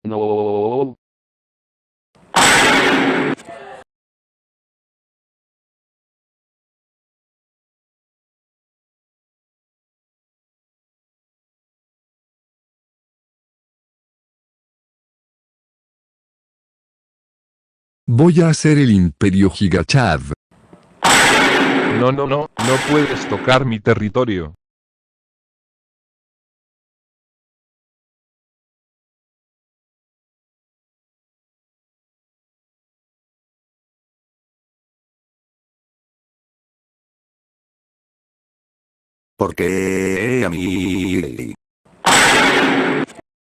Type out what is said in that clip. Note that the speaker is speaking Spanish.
No. Voy a hacer el Imperio Gigachav. No, no, no, no puedes tocar mi territorio. ¿Por qué a mí?